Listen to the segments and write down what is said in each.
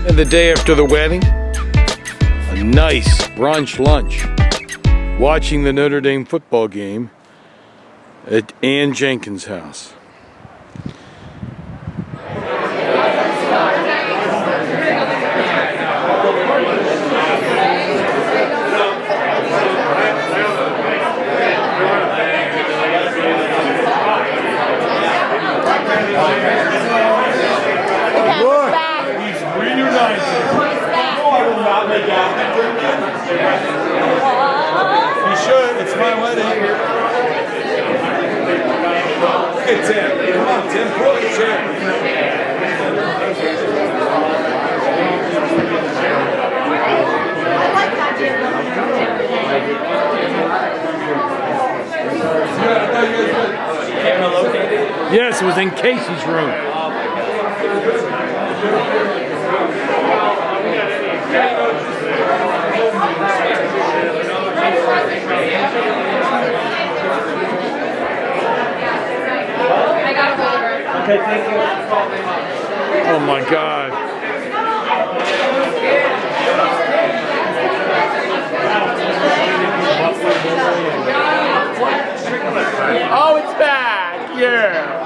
And the day after the wedding, a nice brunch lunch, watching the Notre Dame football game at Ann Jenkins' house. You should. It's my wedding. Hey, Tim. Come on, Tim. Pull up the chair. Yes, it was in Casey's room. Okay, thank you. Oh my God. Oh, it's back. Yeah.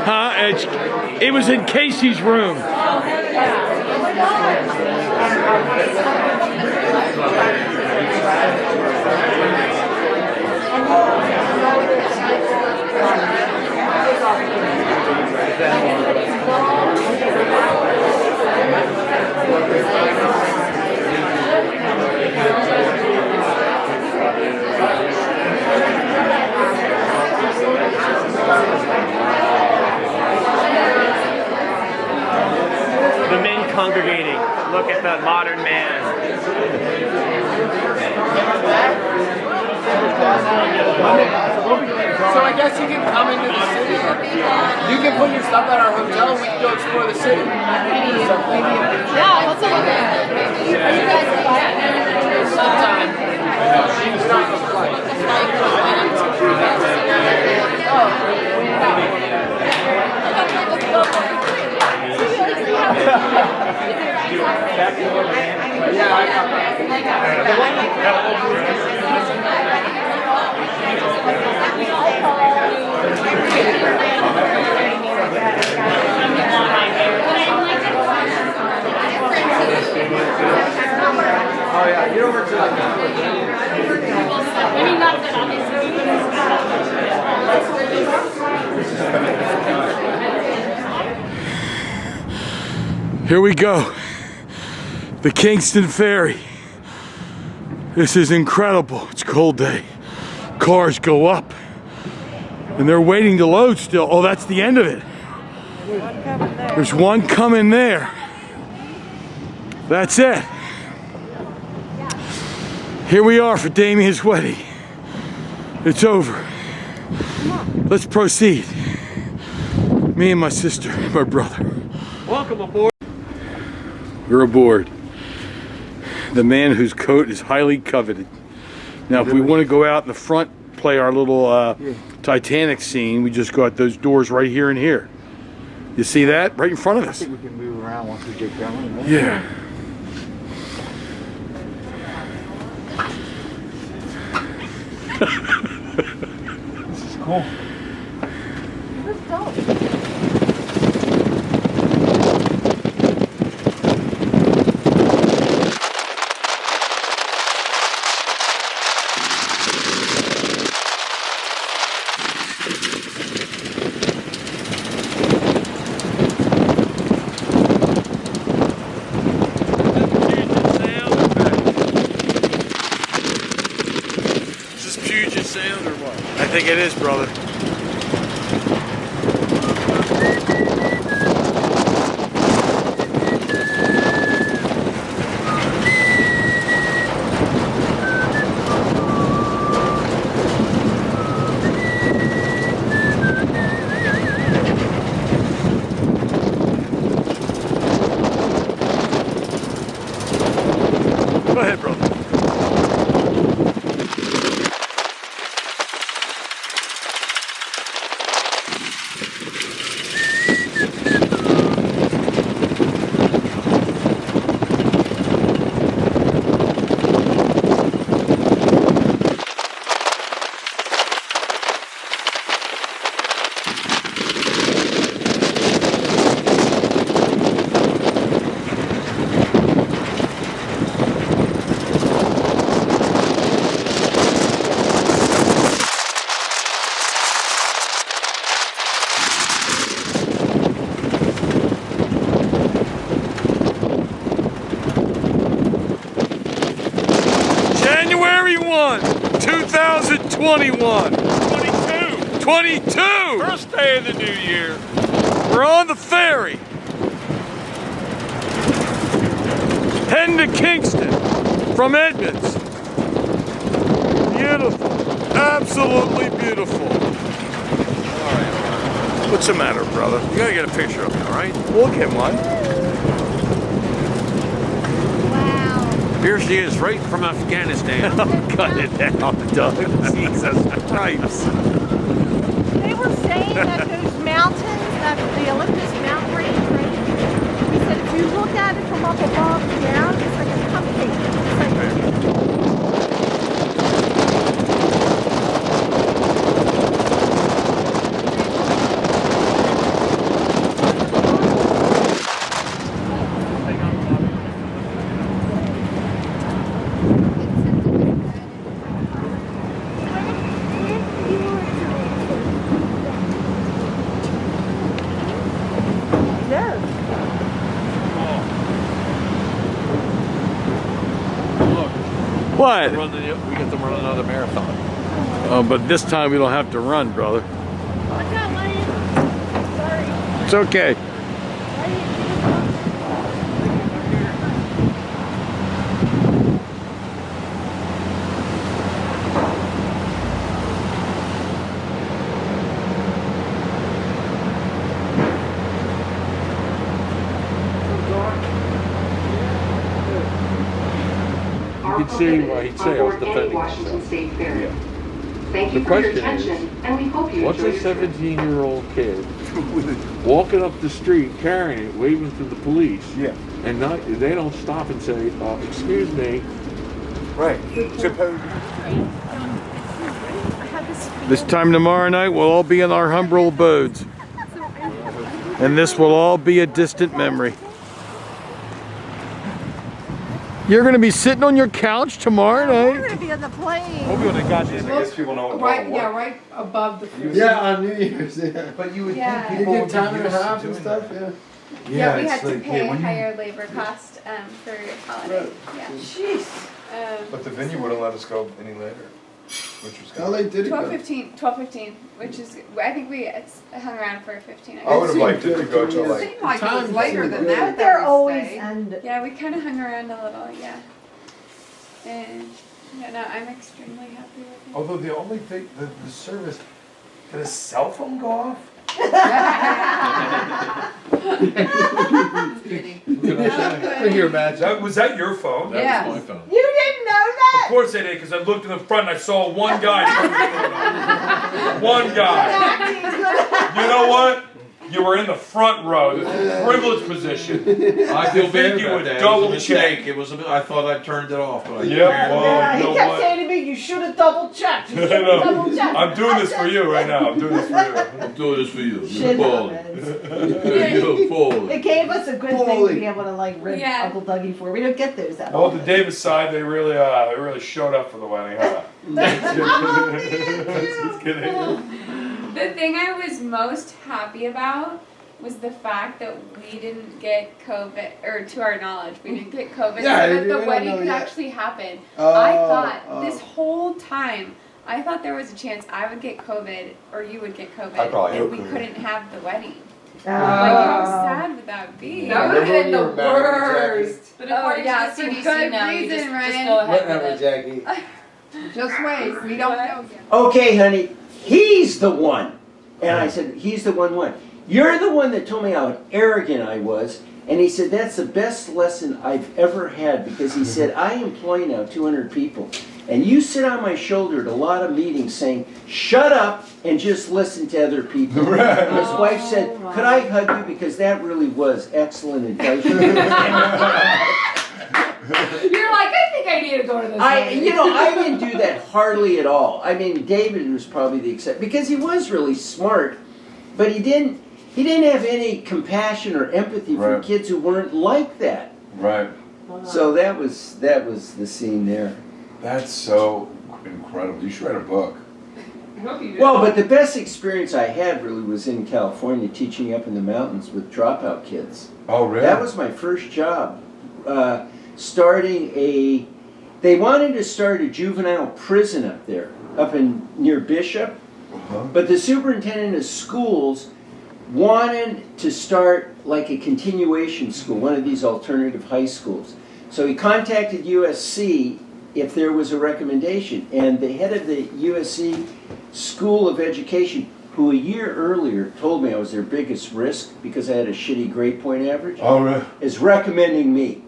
Huh? It was in Casey's room. The men congregating. Look at the modern man. So I guess you can come into the city. You can put your stuff at our hotel and we can go explore the city. Yeah, let's look at it. Are you guys Sometime. She's not the flight. Yeah, I got Oh yeah, get over to maybe not that obviously. Here we go. The Kingston Ferry. This is incredible. It's a cold day. Cars go up. And they're waiting to load still. Oh, that's the end of it. There's one coming there. That's it. Here we are for Damian's wedding. It's over. Let's proceed. Me and my sister, my brother. Welcome aboard. We're aboard. The man whose coat is highly coveted. Now, if we want to go out in the front, play our little Titanic scene, we just go out those doors right here and here. You see that? Right in front of us. I think we can move around once we get going. Yeah. This is cool. I think it is, brother. January 1, 2021. 22. First day of the new year. We're on the ferry. Heading to Kingston from Edmonds. Beautiful. Absolutely beautiful. All right. What's the matter, brother? You gotta get a picture of me, all right? We'll get one. Wow. Here she is, right from Afghanistan. Cut it down, Doug. Jesus Christ. They were saying that those mountains, that the Olympus mountain range, right? He said if you look at it from up above down, it's like a cupcake. It's like What? We get to run another marathon. Oh, but this time we don't have to run, brother. Watch out, Lane. Sorry. It's okay. You can see why he'd say I was defending Washington myself. State Ferry. Yeah. Thank you The for your question is, attention, and we hope you What's enjoy a your trip. 17-year-old kid walking up the street carrying it, waving to the police? Yeah. And not, they don't stop and say, excuse me. Right. Suppose. This time tomorrow night, we'll all be in our humble abodes. And this will all be a distant memory. You're going to be sitting on your couch tomorrow We're night? going to be on the plane. We'll be on the goddamn. I guess people know. Right, yeah, right above the food. Yeah, on New Year's, yeah. But you would Yeah. think You people get would be time and a used to half and doing stuff, that. yeah. Yeah, we it's had to like, pay yeah, when you- higher labor cost for holiday. Yeah. Jeez. But the venue wouldn't let us go any later, which was How kind late of. did it go? 12:15, which is, I think we hung around for 15. I would have seemed liked it to good go to till me. like. Seemed like it was Time later seemed than good. that. They're we always stayed. end. Yeah, we kind of hung around a little, yeah. And yeah, no, I'm extremely happy with it. Although the only thing, the service, did a cell phone go off? Here, Matt. Was that your phone? Yeah. My phone. You didn't know that? Of course I did, because I looked in the front and I saw one guy. One guy. You know what? You were in the front row, the privileged position. I feel You bad think you about would that. double It was a mistake. check. It was I thought I turned it off, but I Yeah, apparently- well, Yeah, you he know kept what? saying to me, you should have double checked. You should have know. double checked. I'm doing this for you right now. I'm doing this for you. I'm doing this for you. Shit You're balling. happens. You're balling. It gave us a good thing to Holy. be able to like rib Yeah. Uncle Dougie for. We don't get those at Well, all. the Davis side, they really showed up for the wedding, huh? Just kidding. The thing I was most happy about was the fact that we didn't get COVID, or to our knowledge, we didn't get COVID, Yeah, so that we the don't wedding know could yet. actually happen. Oh, I thought oh. this whole time, I thought there was a chance I would get COVID or you would get COVID, I probably and hope we so. couldn't have the wedding. Oh. Like, how sad would that be? That would have Remember been the when you were married, worst. But Oh, according yeah, to for the CDC good now, you reason, just Ryan. go ahead Whatever, with it. Jackie. Just wait, we don't know yet. Okay, honey, he's the one. And I said, he's the one. You're the one that told me how arrogant I was. And he said, that's the best lesson I've ever had, because he said, I employ now 200 people. And you sit on my shoulder at a lot of meetings saying, shut up and just listen to other people. And his wife said, could I hug you? Because that really was excellent advice. You're like, I think I need to go to this. I didn't do that hardly at all. I mean, David was probably the exception because he was really smart, but he didn't have any compassion or empathy for kids who weren't like that. Right. So that was the scene there. That's so incredible. You should write a book. I hope you do. Well, but the best experience I had really was in California, teaching up in the mountains with dropout kids. Oh, really? That was my first job. They wanted to start a juvenile prison up there, near Bishop, but the superintendent of schools wanted to start like a continuation school, one of these alternative high schools. So he contacted USC if there was a recommendation, and the head of the USC School of Education, who a year earlier told me I was their biggest risk because I had a shitty grade point average, is recommending me.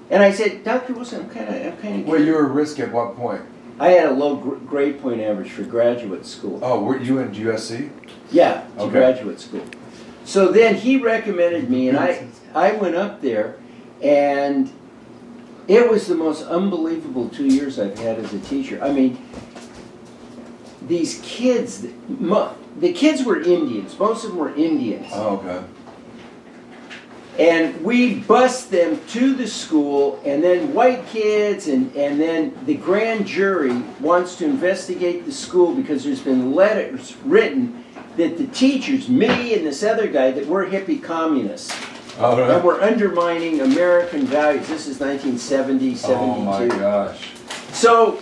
And I said, Dr. Wilson, I'm kind of. Well, you were a risk at what point? I had a low grade point average for graduate school. Oh, were you in USC? Yeah, to graduate school. So then he recommended me, and I went up there, and it was the most unbelievable 2 years I've had as a teacher. I mean, these kids, the kids were Indians. Most of them were Indians. Oh, okay. And we bused them to the school, and then white kids, and then the grand jury wants to investigate the school because there's been letters written that the teachers, me and this other guy, that we're hippie communists. Oh, right. And we're undermining American values. This is 1970, 72. Oh my gosh. So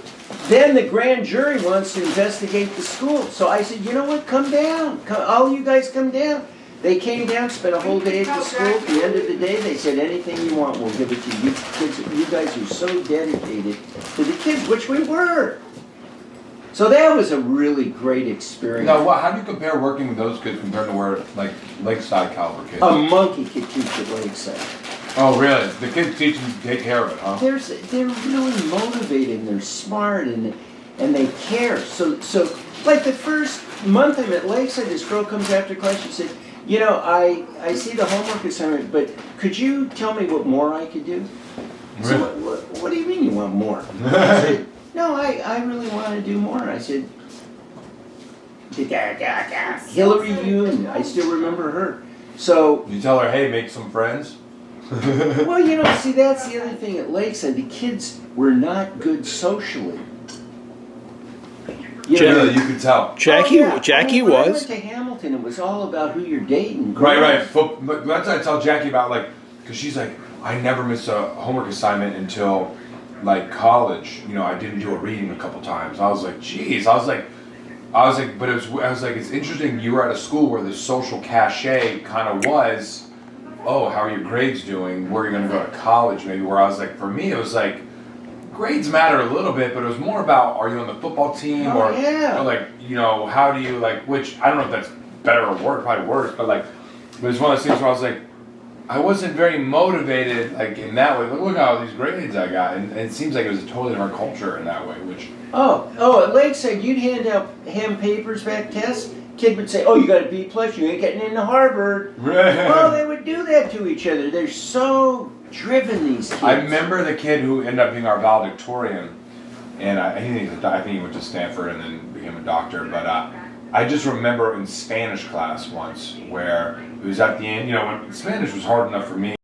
then the grand jury wants to investigate the school. So I said, you know what, come down. All you guys come down. They came down, spent a whole day at the school. At the end of the day, they said, anything you want, we'll give it to you. You guys are so dedicated to the kids, which we were. So that was a really great experience. Now, how do you compare working with those kids compared to where, like, Lakeside caliber kids? A monkey could teach at Lakeside. Oh, really? The kids teach them to take care of it, huh? They're really motivated, and they're smart, and they care. So like the first month I'm at Lakeside, this girl comes after class, she said, you know, I see the homework assignment, but could you tell me what more I could do? Really? So what do you mean you want more? I said, no, I really want to do more. I said, Hillary Yoon, I still remember her. So you tell her, hey, make some friends? well, you know, see, that's the other thing at Lakeside. The kids were not good socially. Really, you could tell. Jackie when was. I went to Hamilton, it was all about who you're dating. Right. But that's what I tell Jackie about, like, because she's like, I never missed a homework assignment until, like, college. You know, I didn't do a reading a couple times. I was like, geez. I was like, but it's interesting. You were at a school where the social cachet kind of was, oh, how are your grades doing? Where are you going to go to college? Maybe. Where I was like, for me, it was like, grades matter a little bit, but it was more about, are you on the football team, or like, you know, how do you, like, which I don't know if that's better or worse, probably worse, but like, but it's one of those things where I was like, I wasn't very motivated, like, in that way. Look at all these grades I got, and it seems like it was a totally different culture in that way, which. Oh, at Lakeside, you'd hand papers back tests. Kid would say, oh, you got a B+, you ain't getting into Harvard. Right. Well, they would do that to each other. They're so driven, these kids. I remember the kid who ended up being our valedictorian, and I think he went to Stanford and then became a doctor, but I just remember in Spanish class once where it was at the end, you know, when Spanish was hard enough for me.